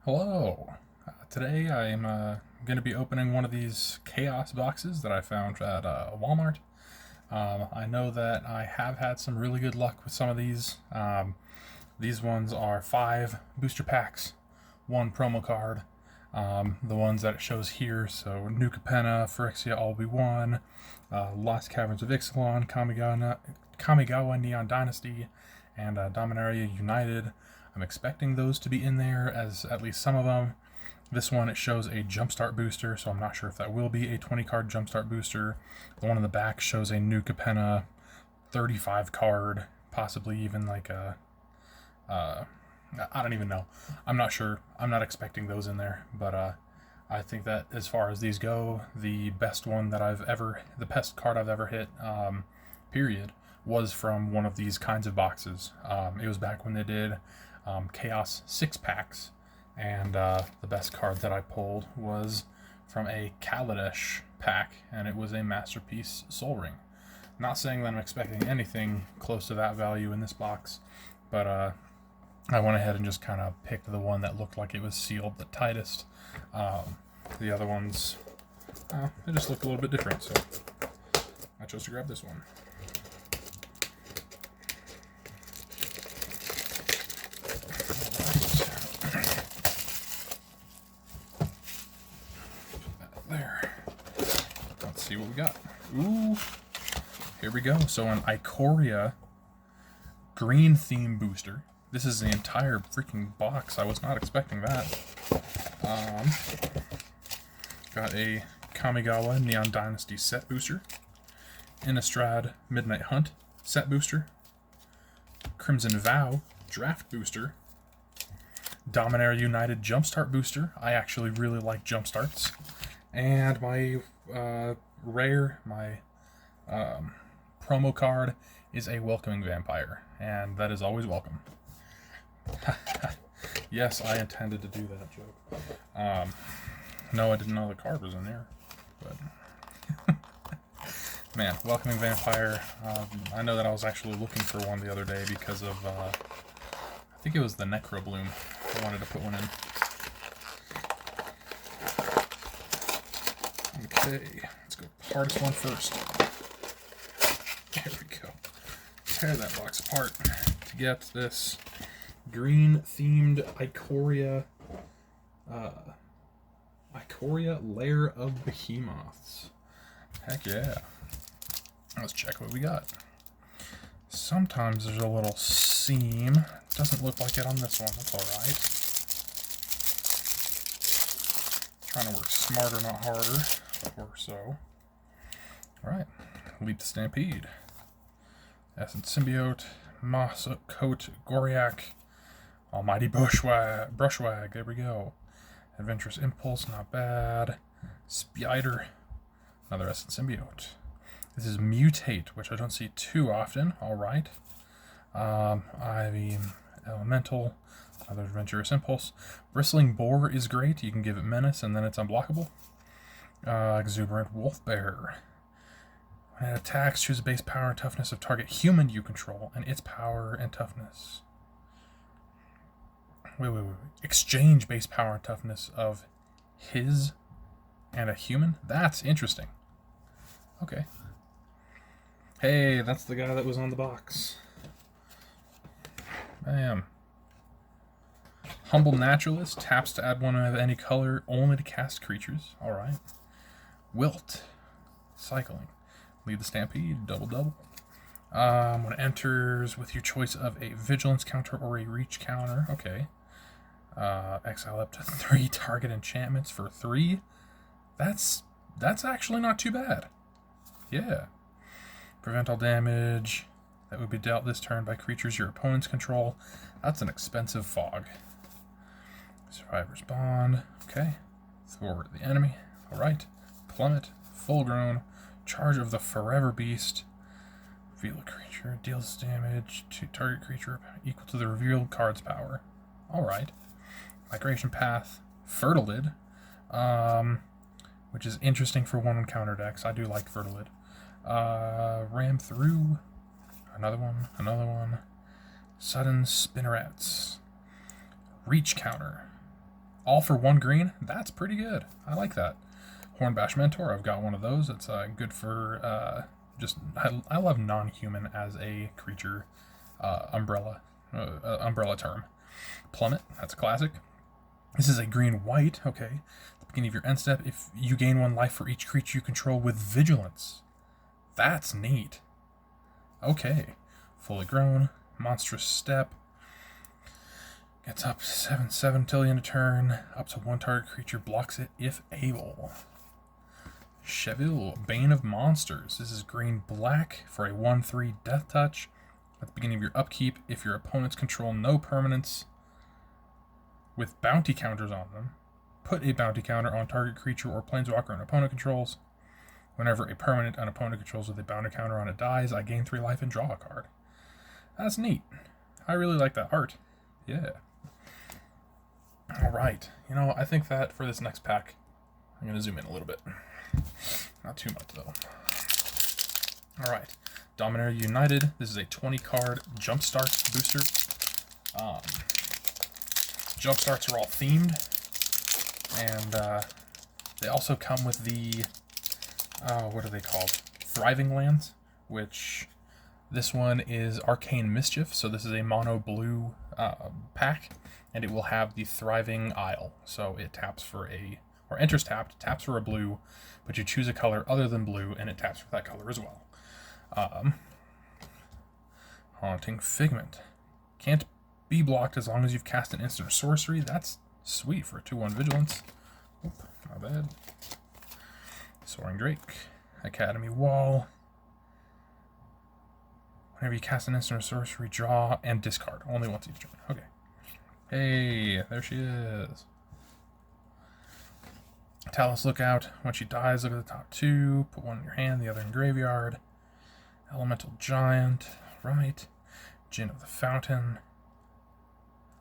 Hello. Today I'm going to be opening one of these Chaos boxes that I found at Walmart. I know that I have had some really good luck with some of these. These ones are 5 booster packs, 1 promo card. The ones that it shows here, so New Capenna, Phyrexia All-Be-One, Lost Caverns of Ixalan, Kamigawa Neon Dynasty, and Dominaria United. I'm expecting those to be in there, as at least some of them. This one, it shows a Jumpstart booster, so I'm not sure if that will be a 20-card Jumpstart booster. The one in the back shows a New Capenna 35-card, possibly even like a... I don't even know. I'm not sure. I'm not expecting those in there, but I think that as far as these go, the best card I've ever hit, period, was from one of these kinds of boxes. It was back when they did Chaos 6 packs, and the best card that I pulled was from a Kaladesh pack, and it was a Masterpiece Soul Ring. Not saying that I'm expecting anything close to that value in this box, but I went ahead and just kind of picked the one that looked like it was sealed the tightest. The other ones, they just look a little bit different, so I chose to grab this one. There. Let's see what we got. Ooh, here we go. So an Ikoria green theme booster. This is the entire freaking box. I was not expecting that. Got a Kamigawa Neon Dynasty set booster, Innistrad Midnight Hunt set booster, Crimson Vow draft booster, Dominaria United Jumpstart booster. I actually really like Jumpstarts. And my promo card is a Welcoming Vampire, and that is always welcome. Yes, I intended to do that joke. No, I didn't know the card was in there, but man, Welcoming Vampire. I know that I was actually looking for one the other day because of I think it was the Necrobloom. I wanted to put one in. Okay, let's go hardest one first. There we go. Tear that box apart to get this green themed Ikoria Lair of Behemoths. Heck yeah. Let's check what we got. Sometimes there's a little seam. Doesn't look like it on this one. That's alright. Trying to work smarter, not harder. Or so. Alright. Leap to Stampede. Essence Symbiote. Moss Coat Goriak. Almighty Brushwag. There we go. Adventurous Impulse, not bad. Spider. Another Essence Symbiote. This is Mutate, which I don't see too often. Alright. Ivy Elemental. Another Adventurous Impulse. Bristling Boar is great. You can give it Menace and then it's unblockable. Exuberant Wolf Bear. When it attacks, choose a base power and toughness of target human you control and its power and toughness. Wait. Exchange base power and toughness of his and a human? That's interesting. Okay. Hey, that's the guy that was on the box. Bam. Humble Naturalist. Taps to add one of any color, only to cast creatures. Alright. Wilt. Cycling. Lead the Stampede. Double. When it enters with your choice of a Vigilance counter or a Reach counter. Okay. Exile up to 3 target enchantments for 3. That's actually not too bad. Yeah. Prevent all damage that would be dealt this turn by creatures your opponents control. That's an expensive fog. Survivor's Bond. Okay. Thwart the enemy. Alright. Plummet. Full grown. Charge of the Forever Beast. Reveal a creature. Deals damage to target creature equal to the revealed card's power. Alright. Migration Path. Fertilid. Which is interesting for one counter decks. I do like Fertilid. Ram Through. Another one. Sudden Spinnerets. Reach counter. All for 1 green? That's pretty good. I like that. Hornbash Mentor, I've got one of those. It's good for I love non-human as a creature umbrella term. Plummet, that's classic. This is a green-white, okay. At the beginning of your end step, if you gain 1 life for each creature you control with Vigilance. That's neat. Okay. Fully grown, monstrous step. Gets up 7/7 till the end of turn. Up to 1 target creature blocks it if able. Cheville, Bane of Monsters. This is green-black for a 1/3 death touch. At the beginning of your upkeep, if your opponents control no permanents with bounty counters on them, put a bounty counter on target creature or planeswalker an opponent controls. Whenever a permanent an opponent controls with a bounty counter on it dies, I gain 3 life and draw a card. That's neat. I really like that art. Yeah. Alright. I think that for this next pack, I'm going to zoom in a little bit. Not too much, though. Alright. Dominaria United. This is a 20-card Jumpstart booster. Jumpstarts are all themed. And they also come with the... what are they called? Thriving Lands, which... This one is Arcane Mischief, so this is a mono blue pack, and it will have the Thriving Isle. So it taps for or enters tapped, taps for a blue, but you choose a color other than blue, and it taps for that color as well. Haunting Figment. Can't be blocked as long as you've cast an instant or sorcery. That's sweet for a 2/1 Vigilance. Oop, not bad. Soaring Drake. Academy Wall. Whenever you cast an instant or sorcery, draw and discard. Only once each turn. Okay. Hey, there she is. Talus Lookout. When she dies, look at the top 2. Put 1 in your hand, the other in graveyard. Elemental Giant. Right. Djinn of the Fountain.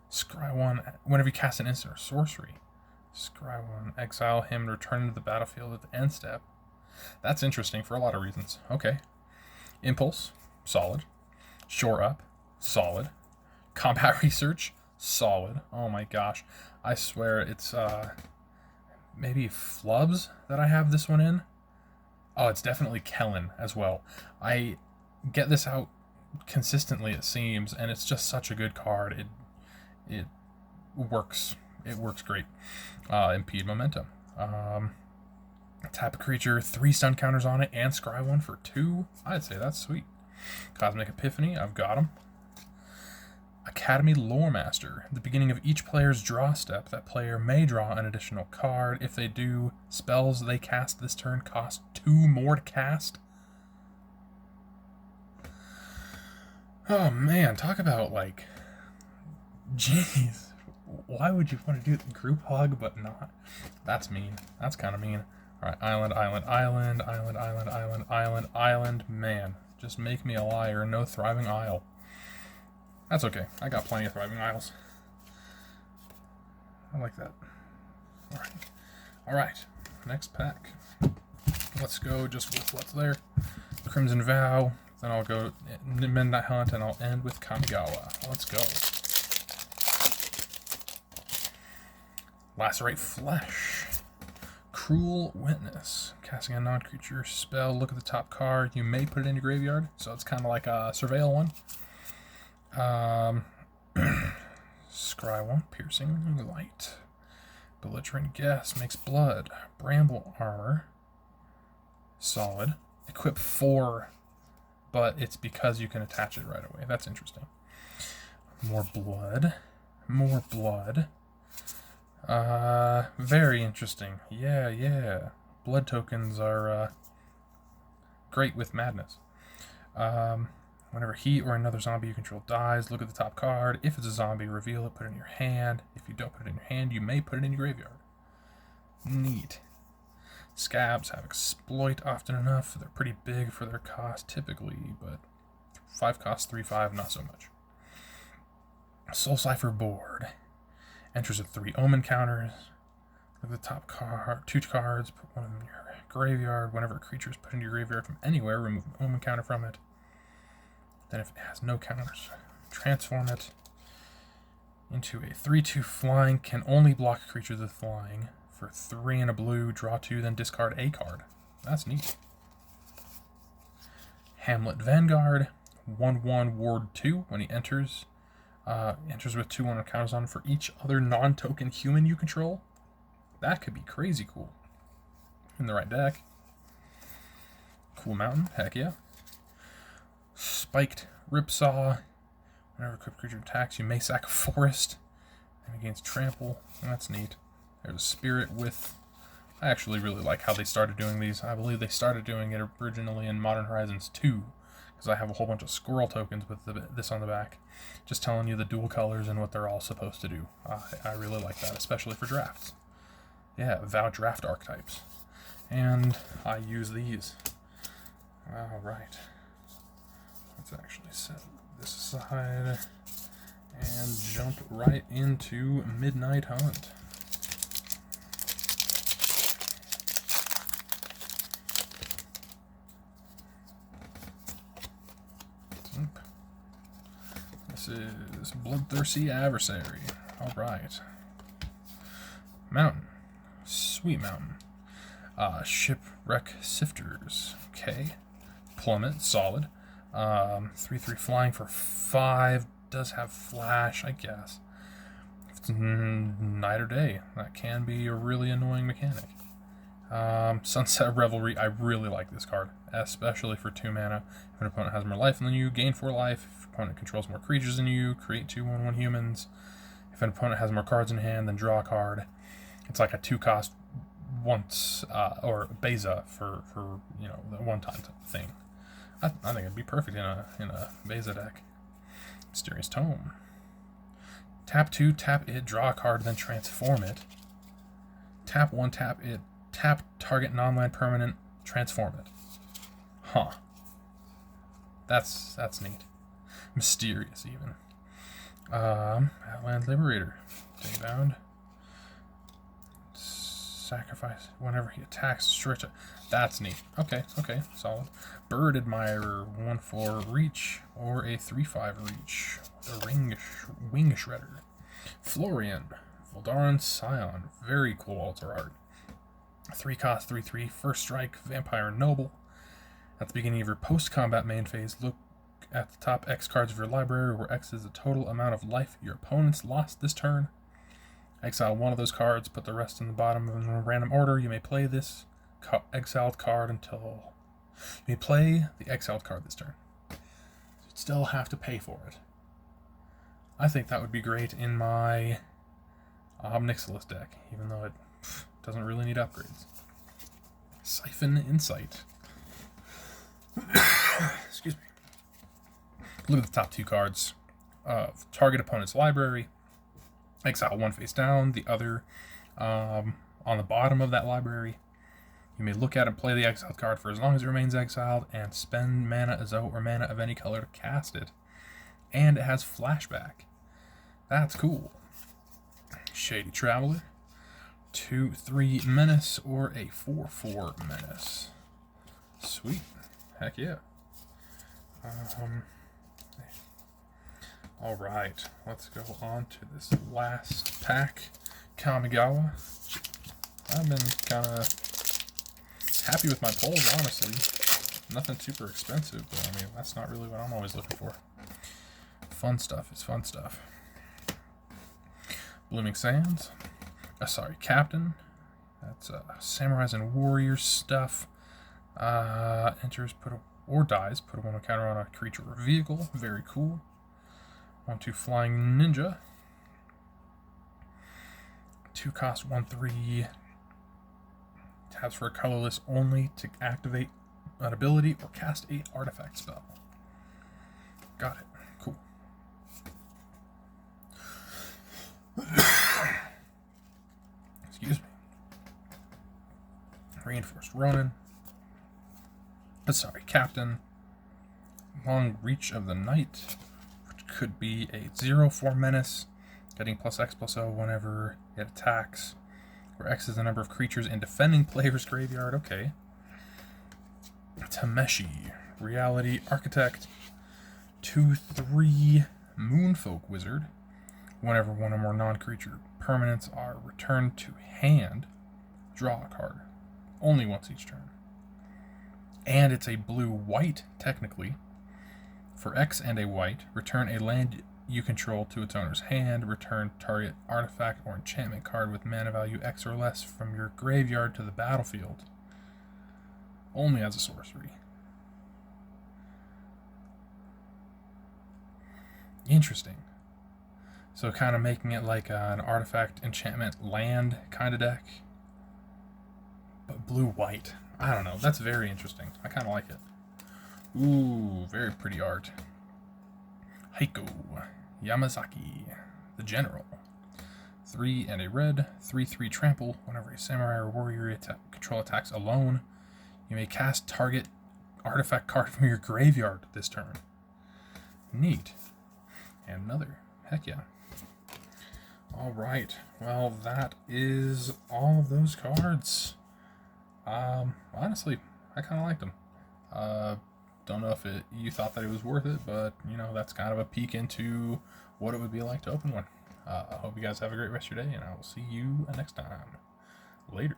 Scry 1. Whenever you cast an instant or sorcery, scry 1. Exile him and return to the battlefield at the end step. That's interesting for a lot of reasons. Okay. Impulse. Solid. Shore Up, solid. Combat Research, solid. Oh my gosh. I swear it's maybe Flubs that I have this one in. Oh, it's definitely Kellen as well. I get this out consistently, it seems, and it's just such a good card. It works. It works great. Impede Momentum. Tap a creature, 3 stun counters on it, and scry 1 for 2. I'd say that's sweet. Cosmic Epiphany, I've got them. Academy Lore Master. At the beginning of each player's draw step, that player may draw an additional card. If they do, spells they cast this turn cost 2 more to cast. Oh man, talk about jeez. Why would you want to do the group hug but not? That's mean. That's kind of mean. Alright, Island, Island, Island, Island, Island, Island, Island, Island, man. Just make me a liar. No Thriving Isle. That's okay. I got plenty of Thriving Isles. I like that. Alright. Alright. Next pack. Let's go just with what's there. Crimson Vow. Then I'll go Midnight Hunt, and I'll end with Kamigawa. Let's go. Lacerate Flesh. Cruel Witness. Casting a non-creature spell, look at the top card. You may put it in your graveyard, so it's kind of like a Surveil one. Scry 1, Piercing Light. Belligerent Guess makes blood. Bramble Armor. Solid. Equip 4, but it's because you can attach it right away. That's interesting. More blood. More blood. Very interesting. Yeah. Blood tokens are great with madness. Whenever he or another zombie you control dies, look at the top card. If it's a zombie, reveal it, put it in your hand. If you don't put it in your hand, you may put it in your graveyard. Neat. Scabs have exploit often enough. They're pretty big for their cost typically, but 5 cost 3/5, not so much. Soul Cipher Board. Enters with 3 omen counters. Look at the top card, 2 cards, put 1 in your graveyard. Whenever a creature is put into your graveyard from anywhere, remove an omen counter from it. Then if it has no counters, transform it. into a 3/2 flying, can only block creatures with flying. For 3 and a blue, draw 2, then discard a card. That's neat. Hamlet Vanguard, 1/1 Ward 2. When he enters with 2/1 counters on for each other non-token human you control. That could be crazy cool. In the right deck. Cool Mountain, heck yeah. Spiked Ripsaw. Whenever a creature attacks, you may sack a forest. And against trample. That's neat. There's a Spirit with... I actually really like how they started doing these. I believe they started doing it originally in Modern Horizons 2. Because I have a whole bunch of squirrel tokens with this on the back. Just telling you the dual colors and what they're all supposed to do. I really like that, especially for drafts. Yeah, Vow Draft archetypes. And I use these. Alright. Let's actually set this aside and jump right into Midnight Hunt. This is Bloodthirsty Adversary. Alright. Mountain. Sweet Mountain. Shipwreck Sifters. Okay. Plummet. Solid. 3/3 flying for 5. Does have flash, I guess. If it's night or day, that can be a really annoying mechanic. Sunset Revelry. I really like this card, especially for 2 mana. If an opponent has more life than you, gain 4 life. If an opponent controls more creatures than you, create 2/1/1 humans. If an opponent has more cards in hand, then draw a card. It's like a 2-cost once or Beza for the one-time thing. I think it'd be perfect in a Beza deck. Mysterious Tome. Tap 2, tap it, draw a card, then transform it. Tap 1, tap it, tap target non-land permanent, transform it. Huh. That's neat. Mysterious even. Outland Liberator. Daybound. Sacrifice whenever he attacks, stretch it. That's neat. Okay, solid. Bird Admirer, 1/4 reach, or a 3/5 reach. The Wing Shredder. Florian, Voldaren Scion, very cool altar art. 3-cost, 3/3, first strike, Vampire Noble. At the beginning of your post-combat main phase, look at the top X cards of your library, where X is the total amount of life your opponents lost this turn. Exile one of those cards, put the rest in the bottom in a random order. You may play this exiled card until... You may play the exiled card this turn. You'd still have to pay for it. I think that would be great in my Ob Nixilis deck, even though it doesn't really need upgrades. Siphon Insight. Excuse me. Look at the top 2 cards of target opponent's library. Exile one face down, the other on the bottom of that library. You may look at and play the exiled card for as long as it remains exiled, and spend mana Azo or mana of any color to cast it. And it has flashback. That's cool. Shady Traveler. 2/3 Menace or a 4/4 Menace. Sweet. Heck yeah. Alright, let's go on to this last pack. Kamigawa. I've been kind of happy with my pulls, honestly. Nothing super expensive, but I mean, that's not really what I'm always looking for. Fun stuff is fun stuff. Blooming Sands. Captain. That's Samurais and Warriors stuff. Enters, dies, put a 1 counter on a creature or vehicle. Very cool. 1/2 Flying Ninja. 2-cost, 1/3. Taps for a colorless only to activate an ability or cast a artifact spell. Got it. Cool. Excuse me. Reinforced Ronin. Captain. Long Reach of the Night, which could be a 0/4 Menace, getting +X/+O whenever it attacks, where X is the number of creatures in defending player's graveyard. Okay. Tameshi, Reality Architect. 2/3 Moonfolk Wizard. Whenever one or more non-creature permanents are returned to hand, draw a card. Only once each turn. And it's a blue-white, technically. For X and a white, return a land you control to its owner's hand. Return target artifact or enchantment card with mana value X or less from your graveyard to the battlefield. Only as a sorcery. Interesting. So kind of making it like an artifact, enchantment, land kind of deck. But blue-white. I don't know. That's very interesting. I kind of like it. Ooh, very pretty art. Heiko Yamazaki, the General. 3 and a red, 3/3 trample. Whenever a samurai or warrior control attacks alone, you may cast target artifact card from your graveyard this turn. Neat. And another. Heck yeah. Alright, well, that is all of those cards. Honestly, I kind of liked them. Don't know if you thought that it was worth it, but, that's kind of a peek into what it would be like to open one. I hope you guys have a great rest of your day, and I will see you next time. Later.